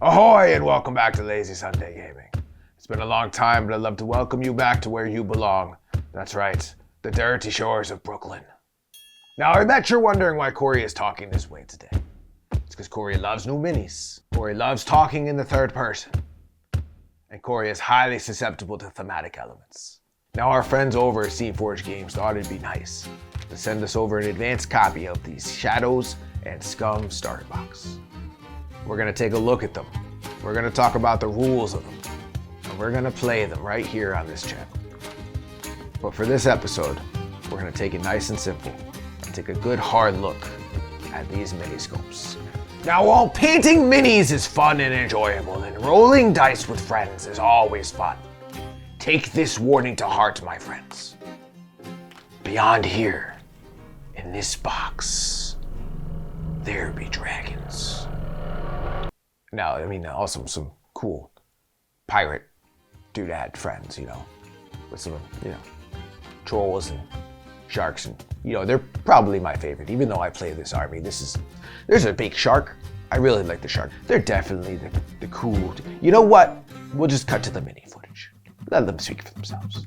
Ahoy and welcome back to Lazy Sunday Gaming. It's been a long time, but I'd love to welcome you back to where you belong. That's right, the dirty shores of Brooklyn. Now, I bet you're wondering why Corey is talking this way today. It's because Corey loves new minis. Corey loves talking in the third person. And Corey is highly susceptible to thematic elements. Now, our friends over at Forge Games thought it'd be nice to send us over an advanced copy of these Shadows and Scum starter box. We're gonna take a look at them. We're gonna talk about the rules of them. And we're gonna play them right here on this channel. But for this episode, we're gonna take it nice and simple and take a good hard look at these mini scopes. Now, while painting minis is fun and enjoyable, and rolling dice with friends is always fun, take this warning to heart, my friends. Beyond here, in this box, there be dragons. Now, I mean, also some cool pirate doodad friends, with some, trolls and sharks, and, they're probably my favorite, even though I play this army. There's a big shark. I really like the shark. They're definitely the cool. You know what? We'll just cut to the mini footage. Let them speak for themselves.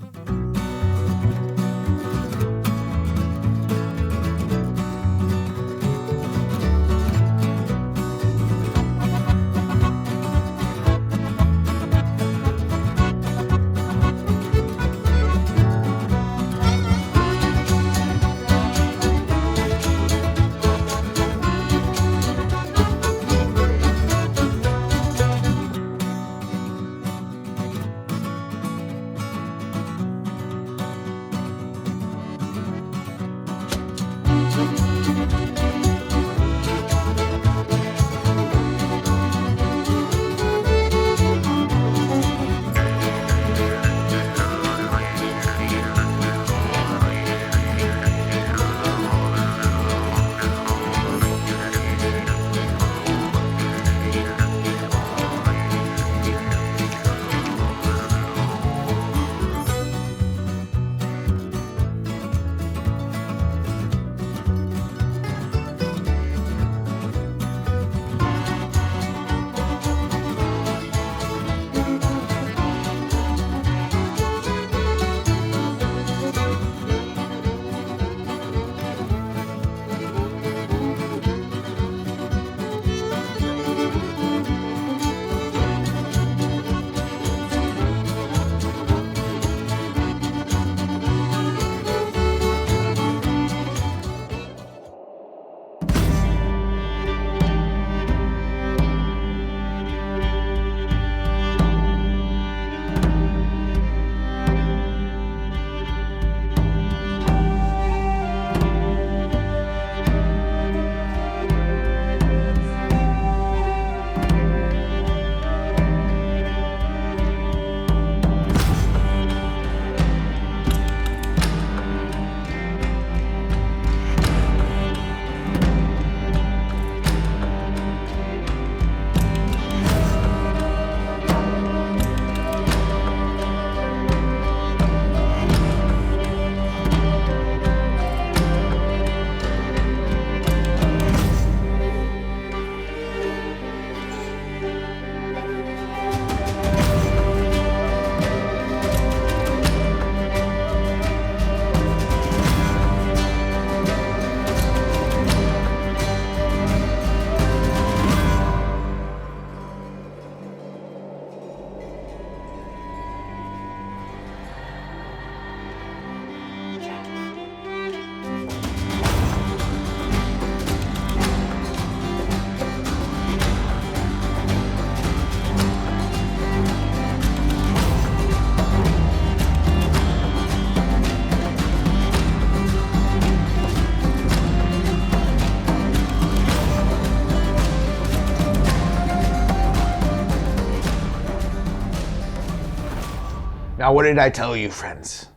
Now, what did I tell you, friends?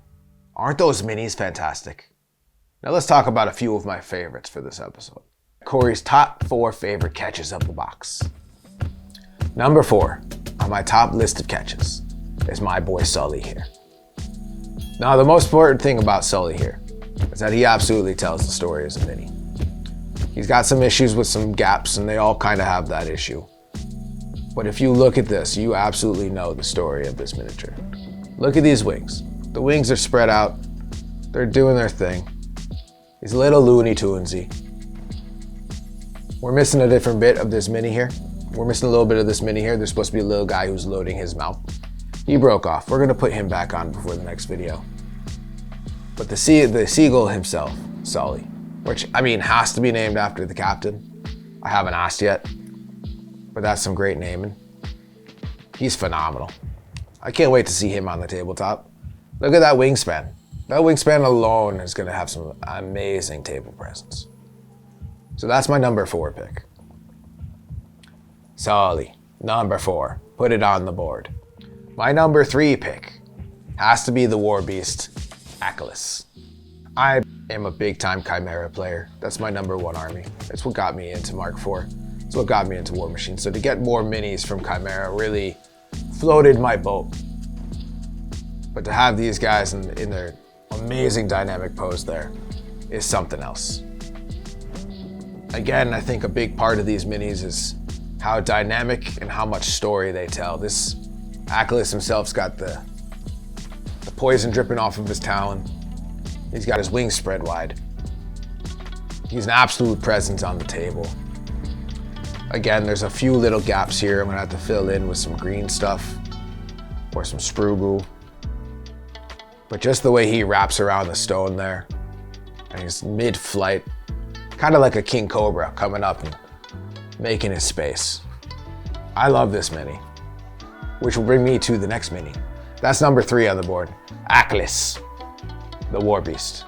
Aren't those minis fantastic? Now let's talk about a few of my favorites for this episode. Corey's top 4 favorite catches of the box. Number 4 on my top list of catches is my boy Sully here. Now, the most important thing about Sully here is that he absolutely tells the story as a mini. He's got some issues with some gaps, and they all kind of have that issue. But if you look at this, you absolutely know the story of this miniature. Look at these wings. The wings are spread out. They're doing their thing. He's a little Looney Tunesy. We're missing a different bit of this mini here. We're missing a little bit of this mini here. There's supposed to be a little guy who's loading his mouth. He broke off. We're gonna put him back on before the next video. But the seagull himself, Sully, which I mean has to be named after the captain. I haven't asked yet, but that's some great naming. He's phenomenal. I can't wait to see him on the tabletop. Look at that wingspan. That wingspan alone is gonna have some amazing table presence. So that's my number 4 pick. Sully, number 4. Put it on the board. My number 3 pick has to be the war beast, Achilles. I am a big time Chimera player. That's my number 1 army. That's what got me into Mark IV. That's what got me into War Machine. So to get more minis from Chimera really floated my boat. But to have these guys in their amazing dynamic pose there is something else. Again, I think a big part of these minis is how dynamic and how much story they tell. This Achilles himself's got the poison dripping off of his talon. He's got his wings spread wide. He's an absolute presence on the table. Again, there's a few little gaps here I'm gonna have to fill in with some green stuff or some sprue. But just the way he wraps around the stone there, and he's mid-flight, kind of like a king cobra coming up and making his space. I love this mini, which will bring me to the next mini. That's number 3 on the board, Achilles, the war beast.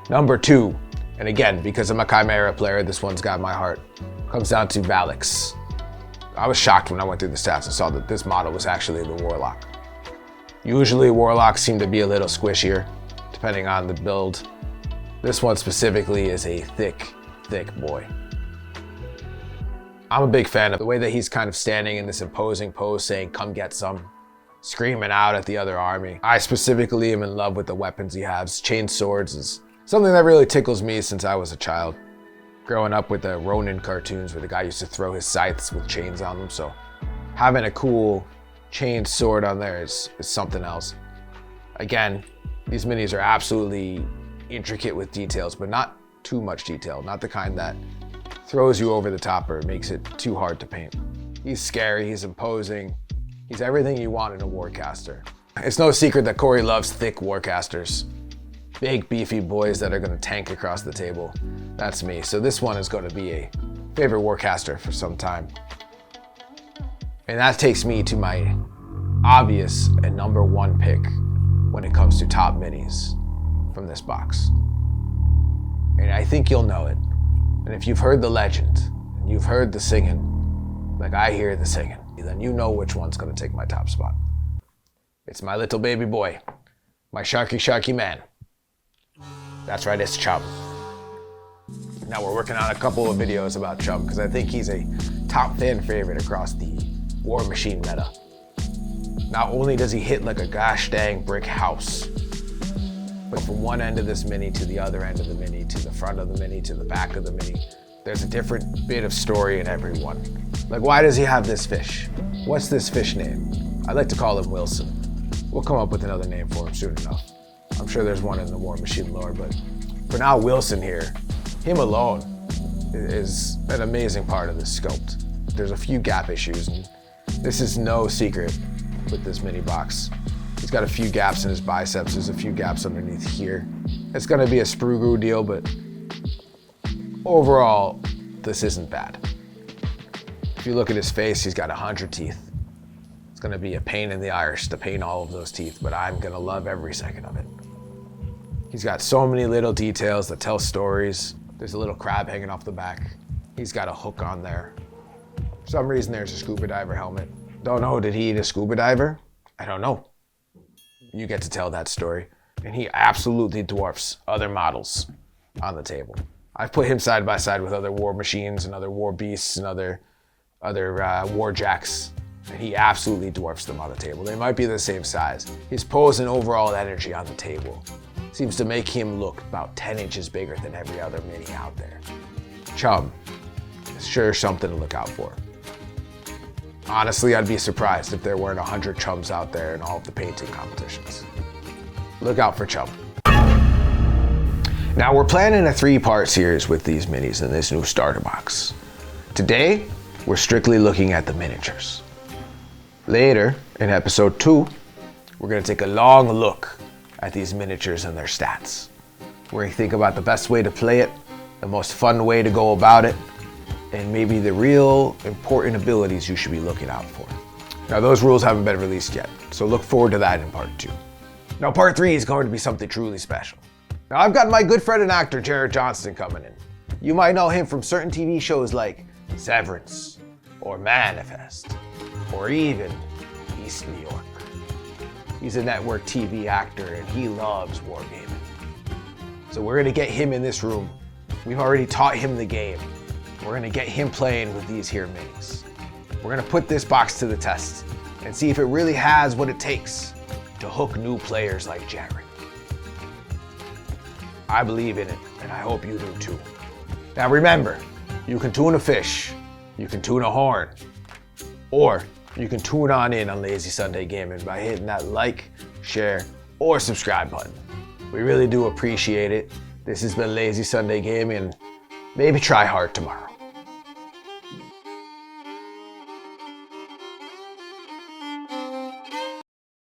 Number 2, and again, because I'm a Chimera player, this one's got my heart, comes down to Valix. I was shocked when I went through the stats and saw that this model was actually the Warlock. Usually Warlocks seem to be a little squishier, depending on the build. This one specifically is a thick boy. I'm a big fan of the way that he's kind of standing in this imposing pose saying, "Come get some," screaming out at the other army. I specifically am in love with the weapons he has. Chain swords is something that really tickles me since I was a child. Growing up with the Ronin cartoons where the guy used to throw his scythes with chains on them, so having a cool chained sword on there is something else. Again, these minis are absolutely intricate with details, but not too much detail, not the kind that throws you over the top or makes it too hard to paint. He's scary, he's imposing, he's everything you want in a warcaster. It's no secret that Corey loves thick warcasters. Big beefy boys that are gonna tank across the table. That's me. So this one is gonna be a favorite warcaster for some time. And that takes me to my obvious and number 1 pick when it comes to top minis from this box. And I think you'll know it. And if you've heard the legend, and you've heard the singing, like I hear the singing, then you know which one's gonna take my top spot. It's my little baby boy, my sharky man. That's right, it's Chum. Now we're working on a couple of videos about Chum because I think he's a top fan favorite across the War Machine meta. Not only does he hit like a gosh dang brick house, but from one end of this mini to the other end of the mini, to the front of the mini, to the back of the mini, there's a different bit of story in every one. Like, why does he have this fish? What's this fish name? I like to call him Wilson. We'll come up with another name for him soon enough. I'm sure there's one in the War Machine lore, but for now, Wilson here, him alone is an amazing part of this sculpt. There's a few gap issues, and this is no secret with this mini box. He's got a few gaps in his biceps. There's a few gaps underneath here. It's gonna be a sprue deal, but overall, this isn't bad. If you look at his face, he's got 100 teeth. It's gonna be a pain in the Irish to paint all of those teeth, but I'm gonna love every second of it. He's got so many little details that tell stories. There's a little crab hanging off the back. He's got a hook on there. For some reason, there's a scuba diver helmet. Don't know, did he eat a scuba diver? I don't know. You get to tell that story. And he absolutely dwarfs other models on the table. I've put him side by side with other war machines and other war beasts and other war jacks. And he absolutely dwarfs them on the table. They might be the same size. His pose and overall energy on the table seems to make him look about 10 inches bigger than every other mini out there. Chum is sure something to look out for. Honestly, I'd be surprised if there weren't 100 chums out there in all of the painting competitions. Look out for Chum. Now we're planning a 3-part series with these minis in this new starter box. Today, we're strictly looking at the miniatures. Later, in episode 2, we're gonna take a long look at these miniatures and their stats. We're gonna think about the best way to play it, the most fun way to go about it, and maybe the real important abilities you should be looking out for. Now those rules haven't been released yet, so look forward to that in part 2. Now part 3 is going to be something truly special. Now I've got my good friend and actor Jared Johnston coming in. You might know him from certain TV shows like Severance, or Manifest, or even East New York. He's a network TV actor and he loves wargaming. So we're gonna get him in this room. We've already taught him the game. We're gonna get him playing with these here minis. We're gonna put this box to the test and see if it really has what it takes to hook new players like Jared. I believe in it, and I hope you do too. Now remember, you can tune a fish, you can tune a horn, or you can tune on in on Lazy Sunday Gaming by hitting that like, share, or subscribe button. We really do appreciate it. This has been Lazy Sunday Gaming. Maybe try hard tomorrow.